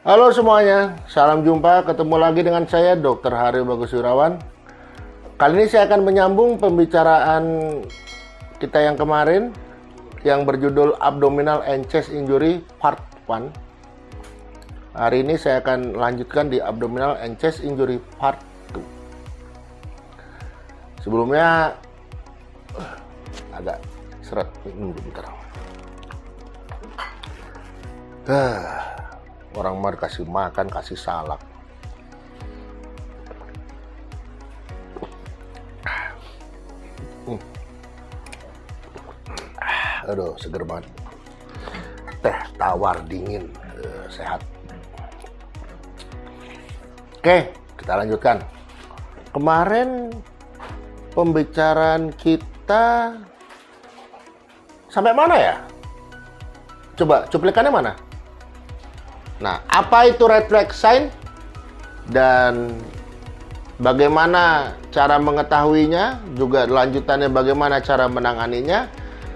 Halo semuanya, salam jumpa, ketemu lagi dengan saya Dr. Hari Bagus Wirawan. Kali ini saya akan menyambung pembicaraan kita yang kemarin yang berjudul Abdominal and Chest Injury Part 1. Hari ini saya akan lanjutkan di Abdominal and Chest Injury Part 2. Sebelumnya agak seret, minum bentar. Orang mah kasih makan, kasih salak. Aduh, seger banget. Teh tawar dingin, sehat. Oke, kita lanjutkan. Kemarin pembicaraan kita sampai mana ya? Coba cuplikannya mana? Nah, apa itu red flag sign dan bagaimana cara mengetahuinya, juga lanjutannya bagaimana cara menanganinya,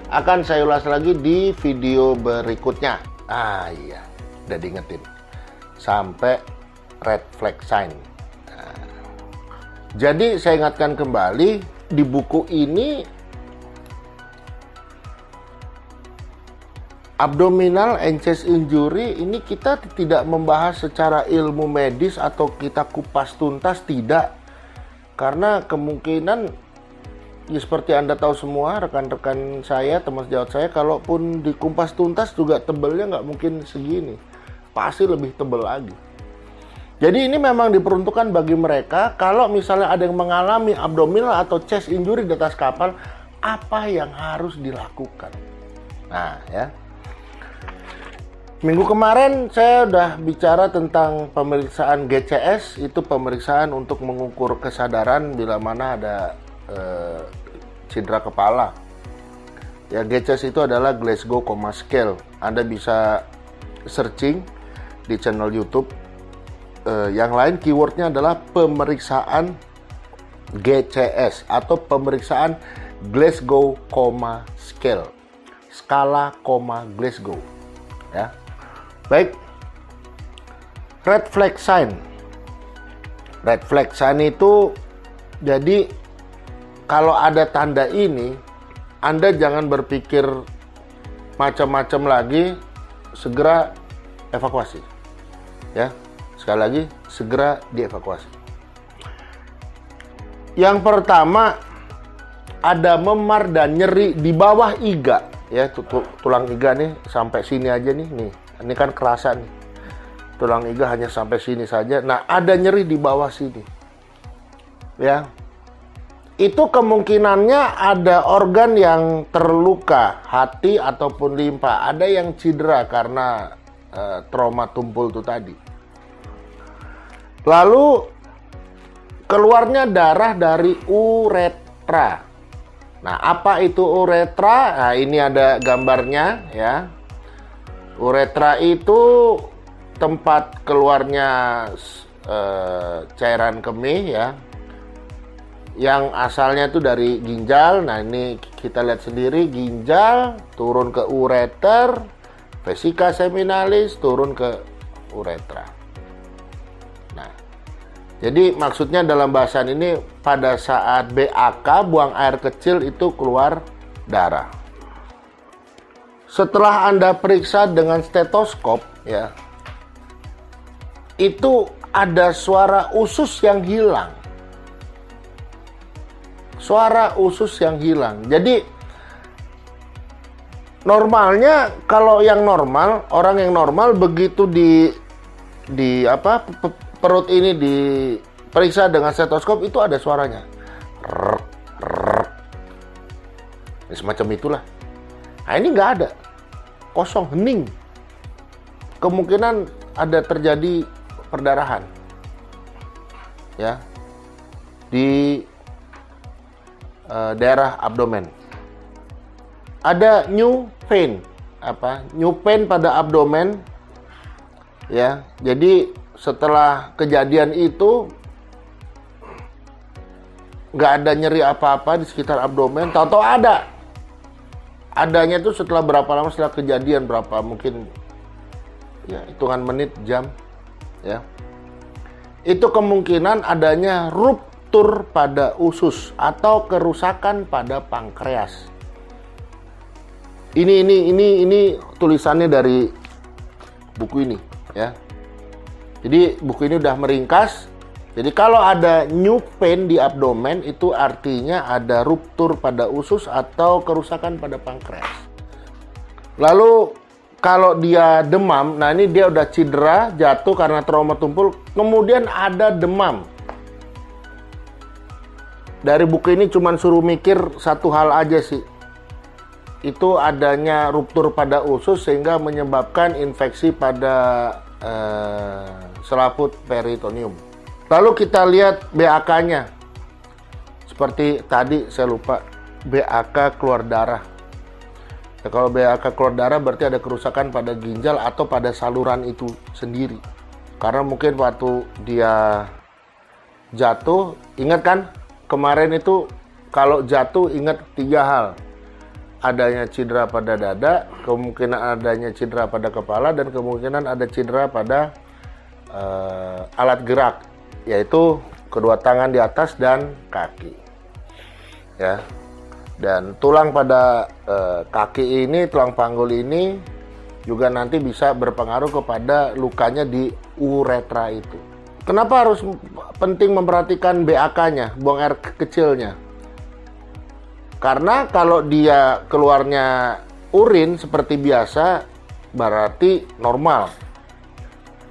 akan saya ulas lagi di video berikutnya. Iya, udah diingetin. Sampai red flag sign. Nah, jadi saya ingatkan kembali, di buku ini Abdominal and Chest Injury ini kita tidak membahas secara ilmu medis atau kita kupas tuntas, tidak. Karena kemungkinan, ya seperti Anda tahu semua, rekan-rekan saya, teman sejawat saya, kalaupun dikumpas tuntas juga tebelnya nggak mungkin segini. Pasti lebih tebel lagi. Jadi ini memang diperuntukkan bagi mereka, kalau misalnya ada yang mengalami abdominal atau chest injury di atas kapal, apa yang harus dilakukan. Nah ya. Minggu kemarin saya udah bicara tentang pemeriksaan GCS, itu pemeriksaan untuk mengukur kesadaran bila mana ada cedera kepala. Ya, GCS itu adalah Glasgow Coma Scale. Anda bisa searching di channel YouTube. Yang lain keywordnya adalah pemeriksaan GCS atau pemeriksaan Glasgow Coma Scale, skala koma Glasgow. Ya. Baik, red flag sign. Red flag sign itu, jadi kalau ada tanda ini, Anda jangan berpikir macam-macam lagi, segera evakuasi. Ya, sekali lagi, segera dievakuasi. Yang pertama, ada memar dan nyeri di bawah iga. Ya, tulang iga nih sampai sini aja nih. Ini kan kerasa nih. Tulang iga hanya sampai sini saja. Nah, ada nyeri di bawah sini. Ya. Itu kemungkinannya ada organ yang terluka, hati ataupun limpa. Ada yang cedera karena trauma tumpul itu tadi. Lalu keluarnya darah dari uretra. Nah, apa itu uretra? Nah, ini ada gambarnya ya. Uretra itu tempat keluarnya cairan kemih ya, yang asalnya itu dari ginjal. Nah, ini kita lihat sendiri, ginjal turun ke ureter, vesika seminalis turun ke uretra. Nah, jadi maksudnya dalam bahasan ini, pada saat BAK, buang air kecil, itu keluar darah. Setelah Anda periksa dengan stetoskop ya, itu ada suara usus yang hilang. Suara usus yang hilang. Jadi normalnya, kalau yang normal, orang yang normal begitu perut ini diperiksa dengan stetoskop, itu ada suaranya. Ini semacam itulah. Nah, ini nggak ada, kosong, hening. Kemungkinan ada terjadi perdarahan, ya, di daerah abdomen. Ada new pain, new pain pada abdomen, ya. Jadi setelah kejadian itu nggak ada nyeri apa-apa di sekitar abdomen, tahu-tahu adanya itu setelah berapa lama setelah kejadian, berapa mungkin ya hitungan menit, jam. ya, itu kemungkinan adanya ruptur pada usus atau kerusakan pada pankreas. Ini tulisannya dari buku ini, ya. Jadi buku ini udah meringkas. Jadi kalau ada new pain di abdomen itu artinya ada ruptur pada usus atau kerusakan pada pankreas. Lalu kalau dia demam, nah ini dia udah cedera, jatuh karena trauma tumpul, kemudian ada demam. Dari buku ini cuman suruh mikir satu hal aja sih. Itu adanya ruptur pada usus sehingga menyebabkan infeksi pada selaput peritoneum. Lalu kita lihat BAK-nya. Seperti tadi saya lupa, BAK keluar darah. Ya, kalau BAK keluar darah berarti ada kerusakan pada ginjal atau pada saluran itu sendiri. Karena mungkin waktu dia jatuh, ingat kan kemarin itu kalau jatuh ingat 3 hal. Adanya cedera pada dada, kemungkinan adanya cedera pada kepala, dan kemungkinan ada cedera pada alat gerak, yaitu kedua tangan di atas dan kaki, ya. Dan tulang pada kaki ini, tulang panggul ini juga nanti bisa berpengaruh kepada lukanya di uretra itu. Kenapa harus penting memperhatikan BAK-nya, buang air kecilnya? Karena kalau dia keluarnya urin seperti biasa, berarti normal,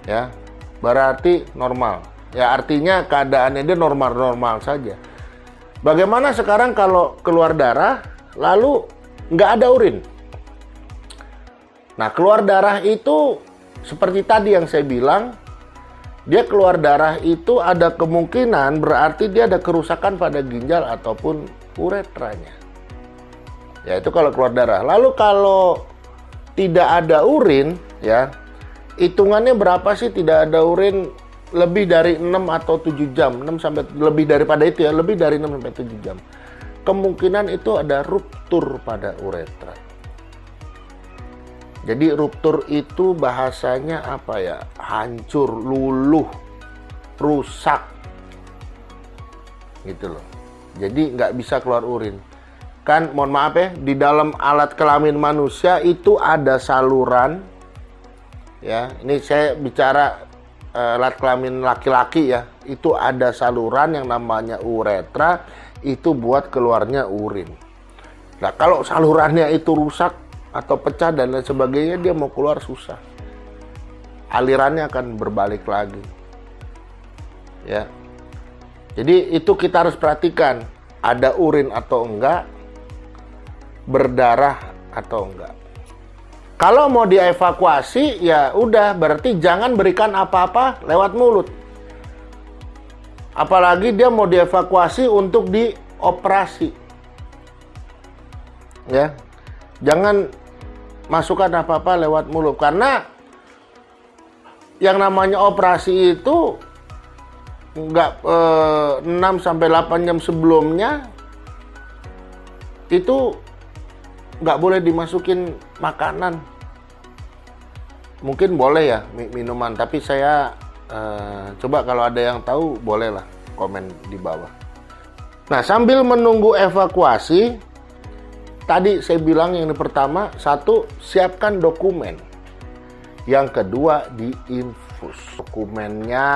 ya, berarti normal. Ya artinya keadaannya dia normal-normal saja. Bagaimana sekarang kalau keluar darah, lalu nggak ada urin? Nah, keluar darah itu seperti tadi yang saya bilang, dia keluar darah itu ada kemungkinan berarti dia ada kerusakan pada ginjal ataupun uretranya. Ya itu kalau keluar darah. Lalu kalau tidak ada urin, ya, hitungannya berapa sih tidak ada urin? Lebih dari 6 atau 7 jam, 6 sampai lebih daripada itu ya, lebih dari 6 sampai 7 jam. Kemungkinan itu ada ruptur pada uretra. Jadi ruptur itu bahasanya apa ya? Hancur, luluh, rusak. Gitu loh. Jadi nggak bisa keluar urin. Kan mohon maaf ya, di dalam alat kelamin manusia itu ada saluran. Ya, ini saya bicara alat kelamin laki-laki ya, itu ada saluran yang namanya uretra, itu buat keluarnya urin. Nah kalau salurannya itu rusak atau pecah dan lain sebagainya, dia mau keluar susah, alirannya akan berbalik lagi, ya. Jadi itu kita harus perhatikan, ada urin atau enggak, berdarah atau enggak. Kalau mau dievakuasi, ya udah, berarti jangan berikan apa-apa lewat mulut. Apalagi dia mau dievakuasi untuk dioperasi. Ya. Jangan masukkan apa-apa lewat mulut. Karena yang namanya operasi itu nggak 6-8 jam sebelumnya itu nggak boleh dimasukin makanan. Mungkin boleh ya minuman, tapi saya coba kalau ada yang tahu bolehlah komen di bawah. Nah sambil menunggu evakuasi, tadi saya bilang yang pertama, 1, siapkan dokumen. Yang kedua, diinfus. Dokumennya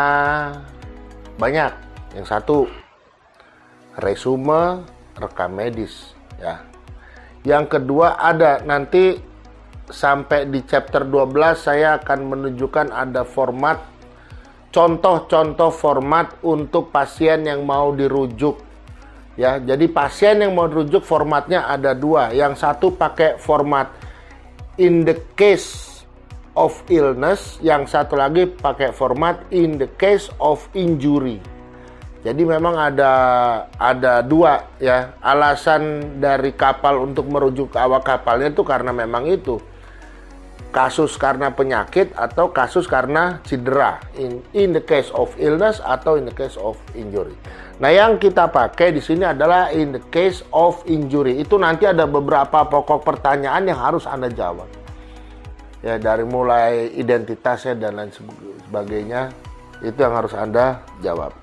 banyak. Yang 1, resume rekam medis, ya. Yang kedua ada nanti sampai di chapter 12 saya akan menunjukkan ada format, contoh-contoh format untuk pasien yang mau dirujuk. Ya, jadi pasien yang mau dirujuk formatnya ada 2. Yang 1 pakai format in the case of illness, yang satu lagi pakai format in the case of injury. Jadi memang ada 2 ya, alasan dari kapal untuk merujuk ke awak kapalnya itu karena memang itu kasus karena penyakit atau kasus karena cedera, in the case of illness atau in the case of injury. Nah, yang kita pakai di sini adalah in the case of injury. Itu nanti ada beberapa pokok pertanyaan yang harus Anda jawab. Ya, dari mulai identitasnya dan lain sebagainya. sebagainya, itu yang harus Anda jawab.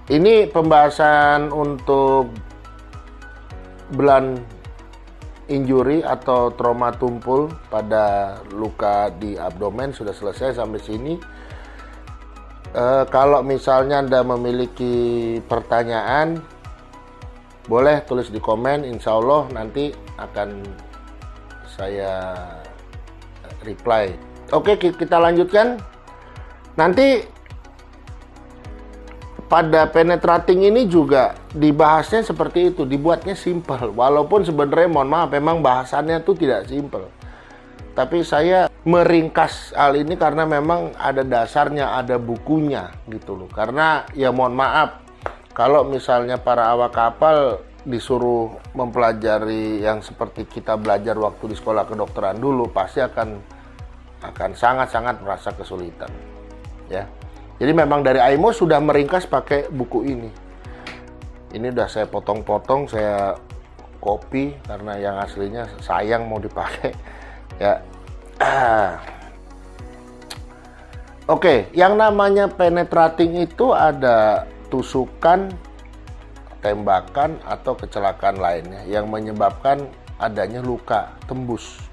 Ini pembahasan untuk blunt injury atau trauma tumpul pada luka di abdomen sudah selesai sampai sini. Kalau misalnya Anda memiliki pertanyaan, boleh tulis di komen, insya Allah nanti akan saya reply. Oke, kita lanjutkan. Nanti pada penetrating ini juga dibahasnya seperti itu, dibuatnya simple. Walaupun sebenarnya mohon maaf, memang bahasannya tuh tidak simple. Tapi saya meringkas hal ini karena memang ada dasarnya, ada bukunya gitu loh. Karena ya mohon maaf, kalau misalnya para awak kapal disuruh mempelajari yang seperti kita belajar waktu di sekolah kedokteran dulu, pasti akan sangat-sangat merasa kesulitan. Ya. Jadi memang dari AIMO sudah meringkas pakai buku ini. Ini udah saya potong-potong, saya copy karena yang aslinya sayang mau dipakai. Ya. Oke, yang namanya penetrating itu ada tusukan, tembakan atau kecelakaan lainnya yang menyebabkan adanya luka tembus.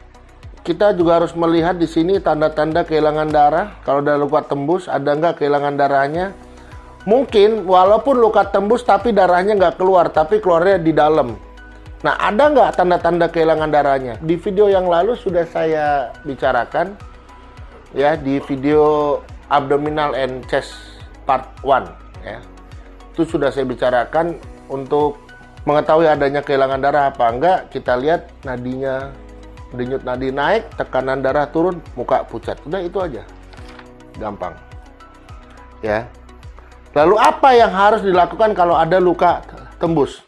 Kita juga harus melihat di sini tanda-tanda kehilangan darah. Kalau ada luka tembus, ada nggak kehilangan darahnya? Mungkin walaupun luka tembus tapi darahnya nggak keluar, tapi keluarnya di dalam. Nah, ada nggak tanda-tanda kehilangan darahnya? Di video yang lalu sudah saya bicarakan, ya, di video abdominal and chest part 1, ya. Itu sudah saya bicarakan untuk mengetahui adanya kehilangan darah apa enggak, kita lihat nadinya, denyut nadi naik, tekanan darah turun, muka pucat. Udah itu aja. Gampang. Ya. Lalu apa yang harus dilakukan kalau ada luka tembus?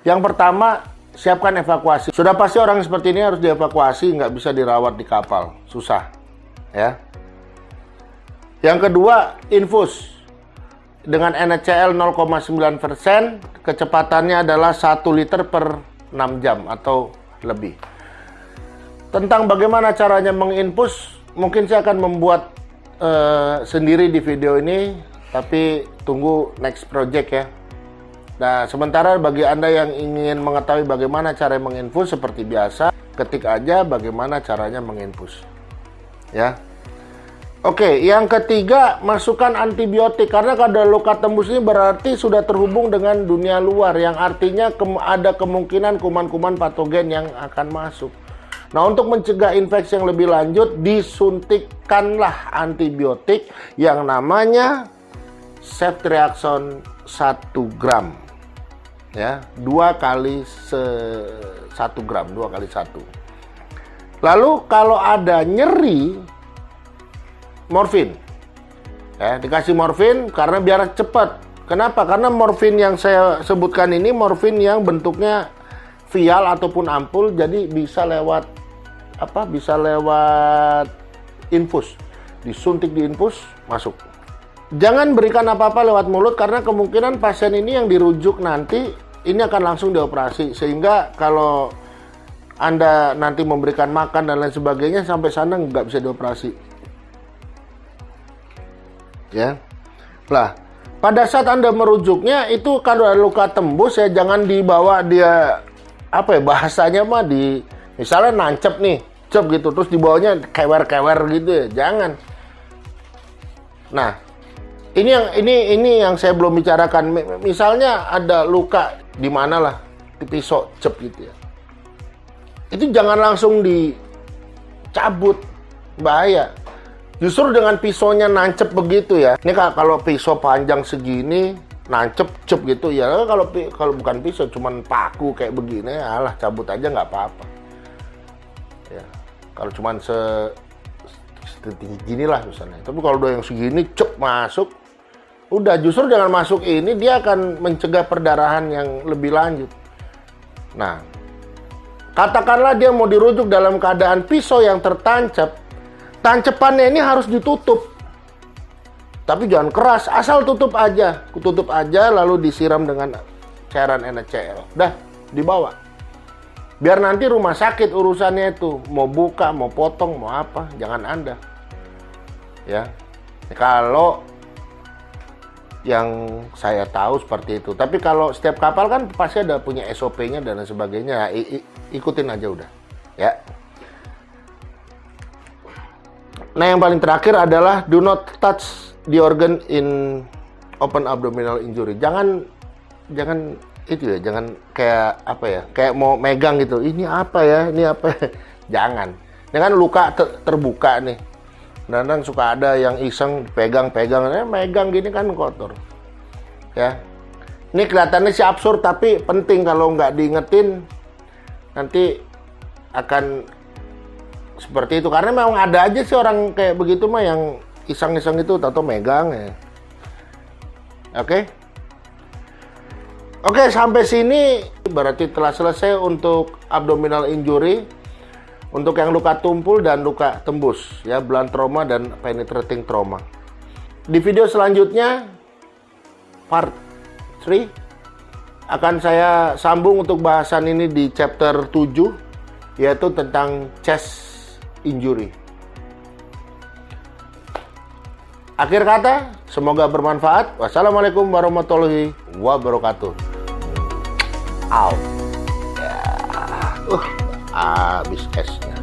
Yang pertama, siapkan evakuasi. Sudah pasti orang seperti ini harus dievakuasi, nggak bisa dirawat di kapal. Susah. Ya. Yang kedua, infus. Dengan NaCl 0,9%, kecepatannya adalah 1 liter per 6 jam atau lebih. Tentang bagaimana caranya menginfus, mungkin saya akan membuat sendiri di video ini, tapi tunggu next project ya. Nah, sementara bagi Anda yang ingin mengetahui bagaimana cara menginfus, seperti biasa, ketik aja bagaimana caranya menginfus. Ya. Oke, yang ketiga, masukkan antibiotik. Karena kalau ada luka tembus ini berarti sudah terhubung dengan dunia luar, yang artinya ada kemungkinan kuman-kuman patogen yang akan masuk. Nah, untuk mencegah infeksi yang lebih lanjut, disuntikkanlah antibiotik yang namanya ceftriaxone 1 gram. Ya, 2 kali 1 gram, 2 kali 1. Lalu kalau ada nyeri, morfin. Ya, dikasih morfin karena biar cepat. Kenapa? Karena morfin yang saya sebutkan ini morfin yang bentuknya vial ataupun ampul, jadi bisa lewat bisa lewat infus. Disuntik di infus, masuk. Jangan berikan apa-apa lewat mulut karena kemungkinan pasien ini yang dirujuk nanti ini akan langsung dioperasi, sehingga kalau Anda nanti memberikan makan dan lain sebagainya sampai sana nggak bisa dioperasi. Ya. Lah, pada saat Anda merujuknya itu kalau ada luka tembus ya jangan dibawa dia bahasanya mah di misalnya nancep nih, cep gitu terus dibawanya kewer-kewer gitu ya, jangan. Nah, ini yang saya belum bicarakan. Misalnya ada luka di mana lah, di pisau cep gitu ya. Itu jangan langsung dicabut, bahaya. Justru dengan pisaunya nancep begitu ya. Ini kalau pisau panjang segini nancep cep gitu ya. Kalau bukan pisau cuman paku kayak begini, alah cabut aja nggak apa-apa. Ya. Kalau cuman setinggi gini lah misalnya. Tapi kalau udah yang segini cep masuk, udah justru dengan masuk ini dia akan mencegah perdarahan yang lebih lanjut. Nah, katakanlah dia mau dirujuk dalam keadaan pisau yang tertancap, tancepannya ini harus ditutup. Tapi jangan keras, asal tutup aja lalu disiram dengan cairan NaCl. Dah, dibawa. Biar nanti rumah sakit urusannya itu, mau buka, mau potong, mau apa, jangan Anda. Ya. Kalau yang saya tahu seperti itu. Tapi kalau setiap kapal kan pasti ada punya SOP-nya dan lain sebagainya. Ikutin aja udah, ya. Nah, yang paling terakhir adalah do not touch the organ in open abdominal injury. Jangan itu ya, jangan kayak apa ya, kayak mau megang gitu. Ini apa ya? Ini apa? Jangan. Ini kan luka terbuka nih. Kadang suka ada yang iseng pegang-pegang, megang gini kan kotor. Ya. Ini kelihatannya sih absurd, tapi penting kalau nggak diingetin nanti akan seperti itu. Karena memang ada aja sih orang kayak begitu mah yang iseng-iseng itu atau megang ya. Oke. Oke, sampai sini berarti telah selesai untuk abdominal injury. Untuk yang luka tumpul dan luka tembus, ya, blunt trauma dan penetrating trauma. Di video selanjutnya, part 3, akan saya sambung untuk bahasan ini di chapter 7, yaitu tentang chest injury. Akhir kata, semoga bermanfaat. Wassalamualaikum warahmatullahi wabarakatuh. Out. Ya. Habis esnya.